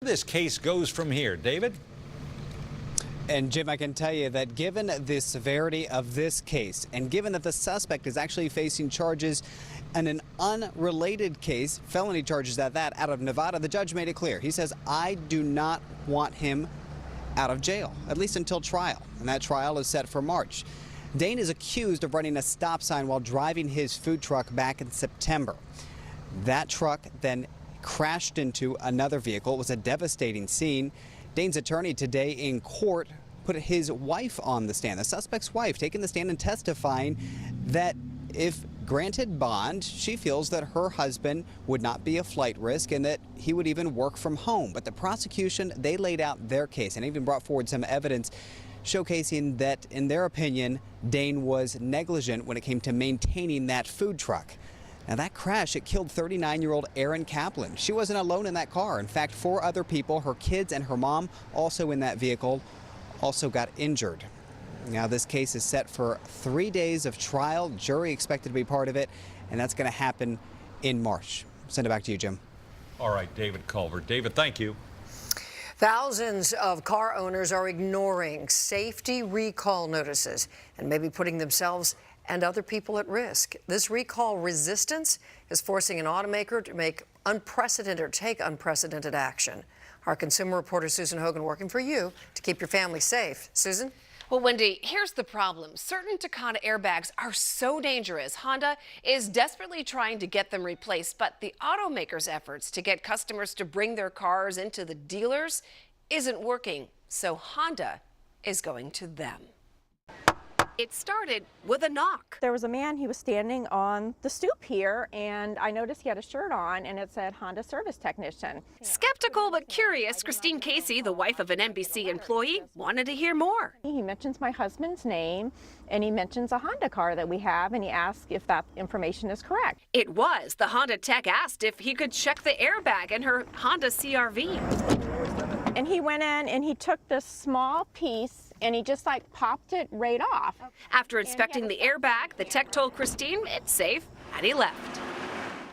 This case goes from here. David? And Jim, I can tell you that given the severity of this case and given that the suspect is actually facing charges in an unrelated case, felony charges at that, out of Nevada, the judge made it clear. He says, I do not want him out of jail, at least until trial. And that trial is set for March. Dane is accused of running a stop sign while driving his food truck back in September. That truck then crashed into another vehicle. It was a devastating scene. Dane's attorney today in court put his wife on the stand, the suspect's wife, taking the stand and testifying that if granted bond, she feels that her husband would not be a flight risk and that he would even work from home. But the prosecution, they laid out their case and even brought forward some evidence showcasing that, in their opinion, Dane was negligent when it came to maintaining that food truck. Now, that crash, it killed 39-year-old Erin Kaplan. She wasn't alone in that car. In fact, 4 other people, her kids and her mom, also in that vehicle, also got injured. Now, this case is set for 3 days of trial. Jury expected to be part of it, and that's going to happen in March. Send it back to you, Jim. All right, David Culver. David, thank you. Thousands of car owners are ignoring safety recall notices and maybe putting themselves and other people at risk. This recall resistance is forcing an automaker to take unprecedented action. Our consumer reporter Susan Hogan working for you to keep your family safe. Susan? Well, Wendy, here's the problem. Certain Takata airbags are so dangerous. Honda is desperately trying to get them replaced, but the automaker's efforts to get customers to bring their cars into the dealers isn't working. So Honda is going to them. It started with a knock. There was a man, he was standing on the stoop here, and I noticed he had a shirt on and it said Honda Service Technician. Skeptical but curious, Christine Casey, the wife of an NBC employee, wanted to hear more. He mentions my husband's name and he mentions a Honda car that we have, and he asked if that information is correct. It was. The Honda tech asked if he could check the airbag in her Honda CR-V. And he went in and he took this small piece and he just like popped it right off. After inspecting the airbag, the tech told Christine it's safe, and he left.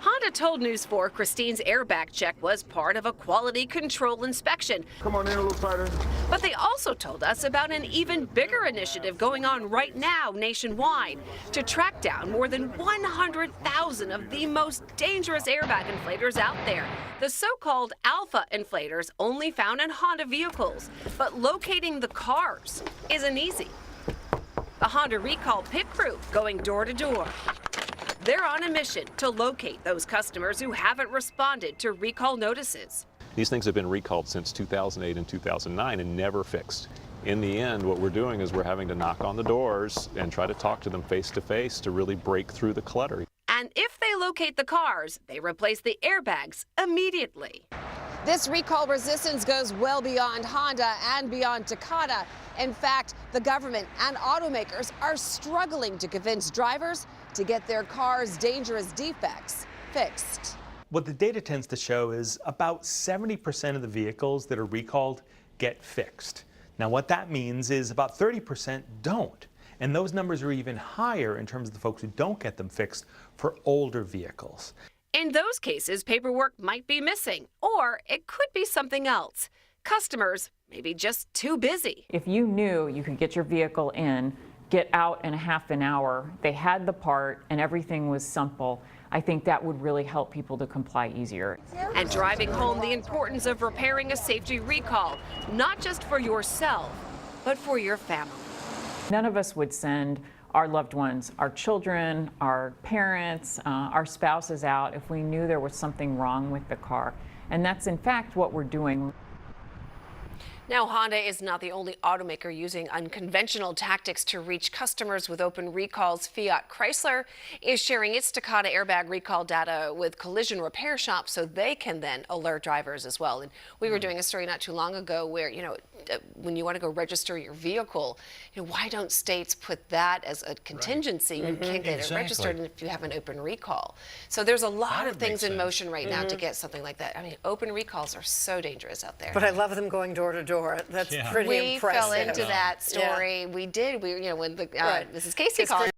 Honda told News 4 Christine's airbag check was part of a quality control inspection. Come on in a little tighter. But they also told us about an even bigger initiative going on right now nationwide to track down more than 100,000 of the most dangerous airbag inflators out there. The so-called alpha inflators only found in Honda vehicles, but locating the cars isn't easy. The Honda recall pit crew going door to door. They're on a mission to locate those customers who haven't responded to recall notices. These things have been recalled since 2008 and 2009 and never fixed. In the end, what we're doing is we're having to knock on the doors and try to talk to them face to face to really break through the clutter. And if they locate the cars, they replace the airbags immediately. This recall resistance goes well beyond Honda and beyond Takata. In fact, the government and automakers are struggling to convince drivers to get their cars' dangerous defects fixed. What the data tends to show is about 70% of the vehicles that are recalled get fixed. Now, what that means is about 30% don't. And those numbers are even higher in terms of the folks who don't get them fixed for older vehicles. In those cases, paperwork might be missing, or it could be something else. Customers may be just too busy. If you knew you could get your vehicle in, get out in a half an hour, they had the part, and everything was simple, I think that would really help people to comply easier. And driving home the importance of repairing a safety recall, not just for yourself, but for your family. None of us would send our loved ones, our children, our parents, our spouses out if we knew there was something wrong with the car. And that's in fact what we're doing. Now, Honda is not the only automaker using unconventional tactics to reach customers with open recalls. Fiat Chrysler is sharing its Takata airbag recall data with collision repair shops so they can then alert drivers as well. And we were doing a story not too long ago where, when you want to go register your vehicle, why don't states put that as a contingency? Right. You can't get it registered if you have an open recall. So there's a lot of things in motion right now to get something like that. I mean, open recalls are so dangerous out there. But I love them going door to door. That's pretty impressive. We fell into that story. Yeah. We did. When Mrs. Casey called.